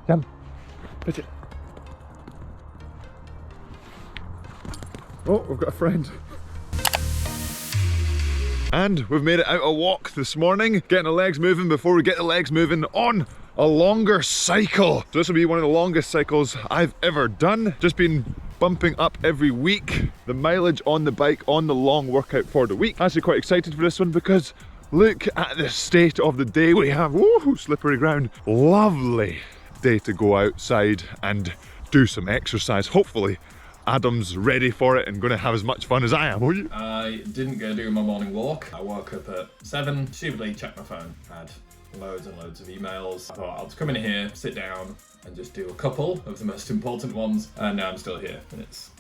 Yum. Pitch it. Oh, we've got a friend. And we've made it out a walk this morning, getting the legs moving before we get the legs moving on a longer cycle. So this will be one of the longest cycles I've ever done. Just been bumping up every week the mileage on the bike on the long workout for the week. Actually quite excited for this one because look at the state of the day we have. Woo, slippery ground. Lovely day to go outside and do some exercise. Hopefully Adam's ready for it and going to have as much fun as I am, will you? I didn't go do my morning walk. I woke up at 7, stupidly checked my phone, had loads and loads of emails. I thought I'll just come in here, sit down and just do a couple of the most important ones, and now I'm still here and it's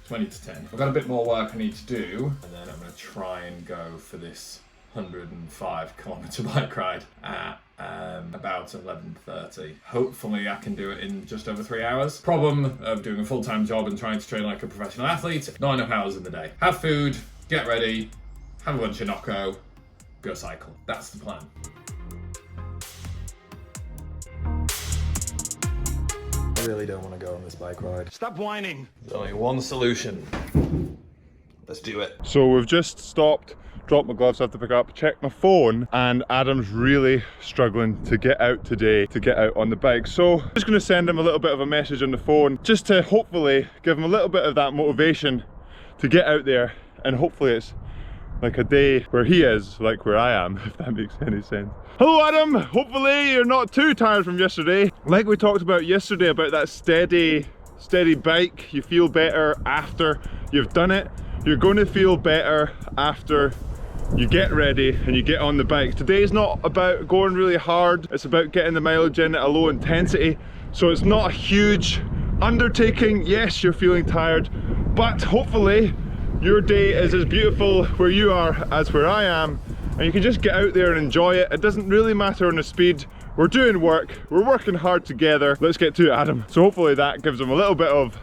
20 to 10. I've got a bit more work I need to do and then I'm going to try and go for this 105-kilometre bike ride at about 11:30. Hopefully I can do it in just over 3 hours. Problem of doing a full-time job and trying to train like a professional athlete, not enough hours in the day. Have food, get ready, have a bunch of Nocco, go cycle. That's the plan. I really don't want to go on this bike ride. Stop whining. There's only one solution. Let's do it. So we've just stopped, dropped my gloves I have to pick up, checked my phone, and Adam's really struggling to get out today, to get out on the bike. So I'm just going to send him a little bit of a message on the phone, just to hopefully give him a little bit of that motivation to get out there, and hopefully it's like a day where he is, like where I am, if that makes any sense. Hello Adam, hopefully you're not too tired from yesterday. Like we talked about yesterday about that steady bike, you feel better after you've done it. You're going to feel better after you get ready and you get on the bike. Today's not about going really hard, it's about getting the mileage in at a low intensity. So it's not a huge undertaking. Yes, you're feeling tired, but hopefully your day is as beautiful where you are as where I am, and you can just get out there and enjoy it. It doesn't really matter on the speed. We're doing work, we're working hard together. Let's get to it, Adam. So hopefully that gives them a little bit of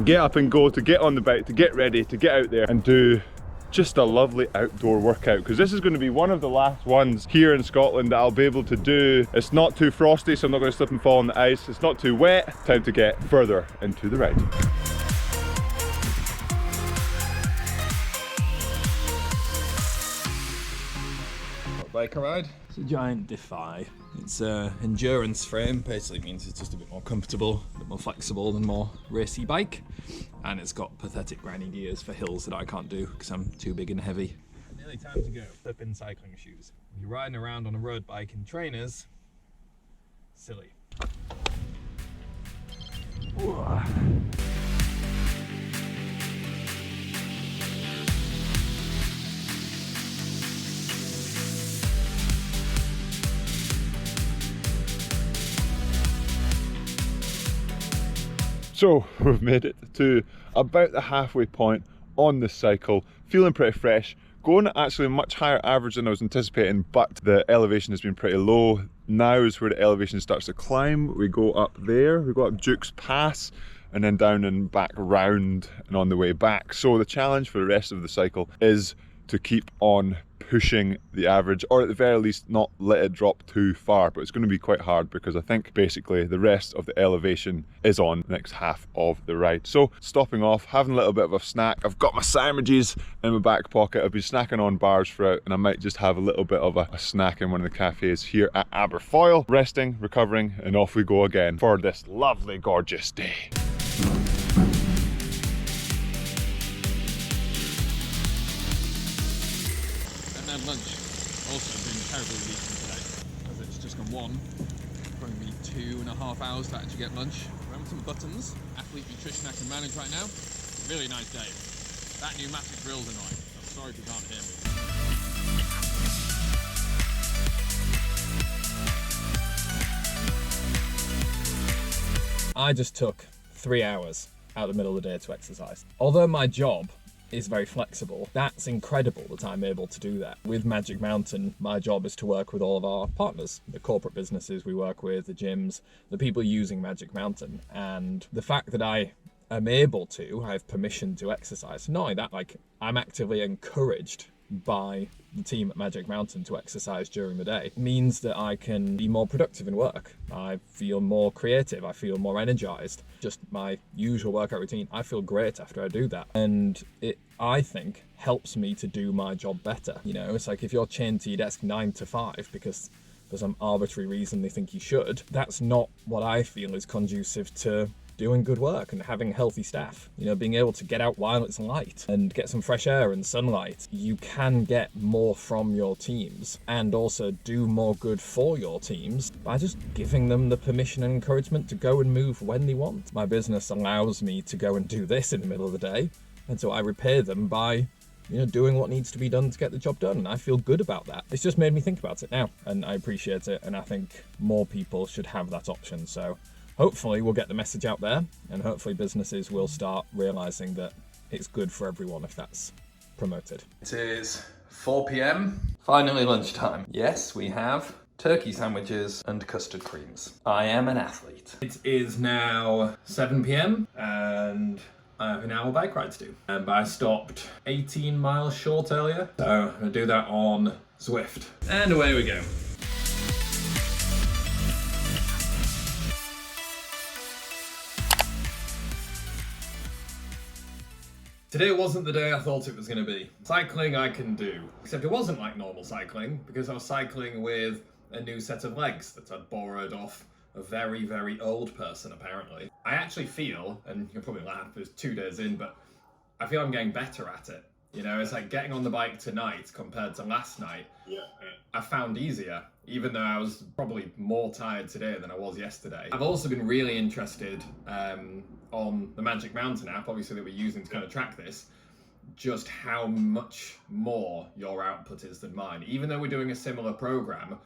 get up and go, to get on the bike, to get ready, to get out there and do just a lovely outdoor workout, because this is going to be one of the last ones here in Scotland that I'll be able to do. It's not too frosty, so I'm not going to slip and fall on the ice. It's not too wet. Time to get further into the ride. Bike ride. It's a giant Defy. It's an endurance frame, basically means it's just a bit more comfortable, a bit more flexible than more racy bike. And it's got pathetic grinding gears for hills that I can't do because I'm too big and heavy. Nearly time to go. Slip in cycling shoes. When you're riding around on a road bike in trainers, silly. Ooh. So we've made it to about the halfway point on the cycle, feeling pretty fresh, going at actually a much higher average than I was anticipating, but the elevation has been pretty low. Now is where the elevation starts to climb. We go up there, we go up Duke's Pass, and then down and back round and on the way back. So the challenge for the rest of the cycle is to keep on pushing the average, or at the very least not let it drop too far. But it's going to be quite hard because I think basically the rest of the elevation is on the next half of the ride. So stopping off, having a little bit of a snack. I've got my sandwiches in my back pocket. I've been snacking on bars throughout, and I might just have a little bit of a snack in one of the cafes here at Aberfoyle. Resting, recovering, and off we go again for this lovely, gorgeous day. Lunch. Also been terribly eating today, as it's just gone 1. Probably need 2.5 hours to actually get lunch. Remington Buttons, athlete nutrition I can manage right now. Really nice day. That pneumatic grill's annoying. I'm sorry if you can't hear me. I just took 3 hours out of the middle of the day to exercise. Although my job is very flexible, that's incredible that I'm able to do that. With Magic Mountain, my job is to work with all of our partners, the corporate businesses we work with, the gyms, the people using Magic Mountain. And the fact that I am able to, I have permission to exercise. Not only that, like, I'm actively encouraged by the team at Magic Mountain to exercise during the day means that I can be more productive in work. I feel more creative, I feel more energized. Just my usual workout routine, I feel great after I do that. And it, I think, helps me to do my job better. You know, it's like if you're chained to your desk 9 to 5 because for some arbitrary reason they think you should, that's not what I feel is conducive to doing good work and having healthy staff. You know, being able to get out while it's light and get some fresh air and sunlight. You can get more from your teams and also do more good for your teams by just giving them the permission and encouragement to go and move when they want. My business allows me to go and do this in the middle of the day, and so I repay them by, you know, doing what needs to be done to get the job done, and I feel good about that. It's just made me think about it now, and I appreciate it, and I think more people should have that option. So hopefully we'll get the message out there, and hopefully businesses will start realizing that it's good for everyone if that's promoted. It is 4 p.m. Finally lunchtime. Yes, we have turkey sandwiches and custard creams. I am an athlete. It is now 7 p.m. and I have an hour bike ride to do. But I stopped 18 miles short earlier, so I'm gonna do that on Zwift. And away we go. Today wasn't the day I thought it was going to be. Cycling I can do, except it wasn't like normal cycling because I was cycling with a new set of legs that I'd borrowed off a very, very old person apparently. I actually feel, and you'll probably laugh, it was 2 days in, but I feel I'm getting better at it. You know, it's like getting on the bike tonight compared to last night. Yeah. I found easier, even though I was probably more tired today than I was yesterday. I've also been really interested on the Magic Mountain app, obviously that we're using to kind of track this, just how much more your output is than mine. Even though we're doing a similar program,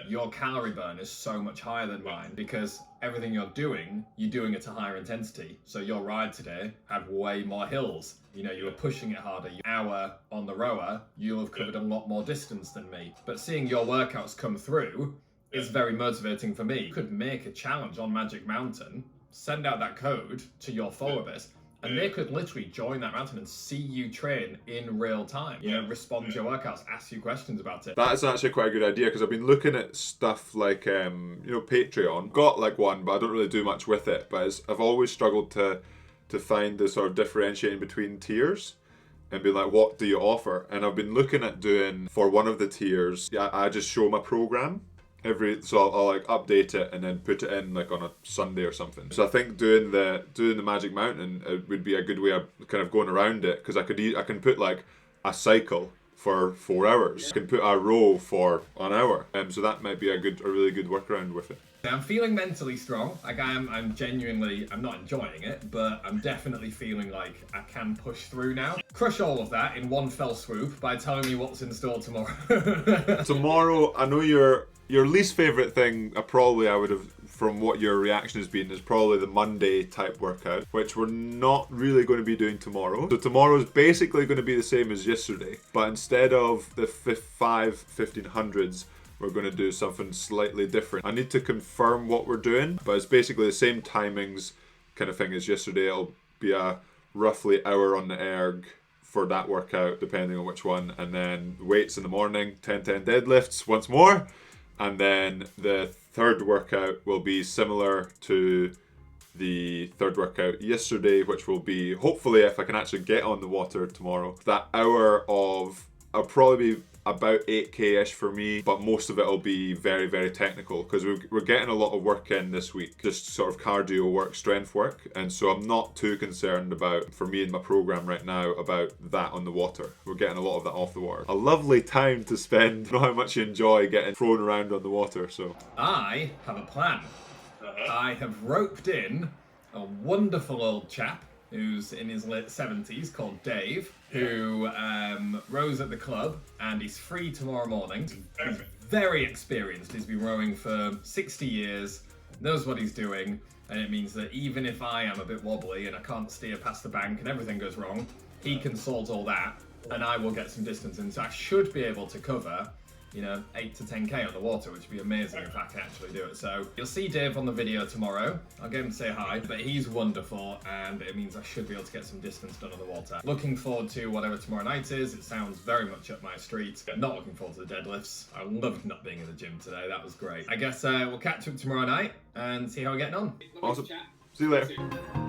your calorie burn is so much higher than mine because everything you're doing at a higher intensity. So your ride today had way more hills. You know, you were pushing it harder. Your hour on the rower, you'll have covered a lot more distance than me. But seeing your workouts come through is very motivating for me. You could make a challenge on Magic Mountain, send out that code to your follower base, and they could literally join that mountain and see you train in real time. You know, respond to your workouts, ask you questions about it. That's actually quite a good idea because I've been looking at stuff like, you know, Patreon. Got like one, but I don't really do much with it. But I've always struggled to find the sort of differentiating between tiers and be like, what do you offer? And I've been looking at doing, for one of the tiers, I just show my program. So I'll like update it and then put it in like on a Sunday or something. So I think doing the Magic Mountain would be a good way of kind of going around it because I can put like a cycle for 4 hours. I can put a row for an hour. So that might be a really good workaround with it. I'm feeling mentally strong. Like I'm genuinely, I'm not enjoying it, but I'm definitely feeling like I can push through now. Crush all of that in one fell swoop by telling me what's in store tomorrow. Tomorrow, I know your least favourite thing, I would have, from what your reaction has been, is probably the Monday type workout, which we're not really going to be doing tomorrow. So tomorrow is basically going to be the same as yesterday, but instead of the 1500s, we're going to do something slightly different. I need to confirm what we're doing, but it's basically the same timings kind of thing as yesterday. It'll be a roughly hour on the erg for that workout, depending on which one, and then weights in the morning, 10-10 deadlifts once more. And then the third workout will be similar to the third workout yesterday, which will be, hopefully, if I can actually get on the water tomorrow, that hour of, I'll probably be about 8k-ish for me, but most of it will be very, very technical because we're getting a lot of work in this week, just sort of cardio work, strength work, and so I'm not too concerned about, for me and my program right now, about that on the water. We're getting a lot of that off the water. A lovely time to spend. I know how much you enjoy getting thrown around on the water, so. I have a plan. I have roped in a wonderful old chap who's in his late 70s called Dave, who rows at the club, and he's free tomorrow morning. He's very experienced. He's been rowing for 60 years, knows what he's doing, and it means that even if I am a bit wobbly and I can't steer past the bank and everything goes wrong, he can sort all that, and I will get some distance in. So I should be able to cover you know, 8 to 10k on the water, which would be amazing if I can actually do it. So you'll see Dave on the video tomorrow. I'll get him to say hi, but he's wonderful, and it means I should be able to get some distance done on the water. Looking forward to whatever tomorrow night is. It sounds very much up my street. Not looking forward to the deadlifts. I loved not being in the gym today. That was great. I guess we'll catch up tomorrow night and see how we're getting on. Awesome. See you later.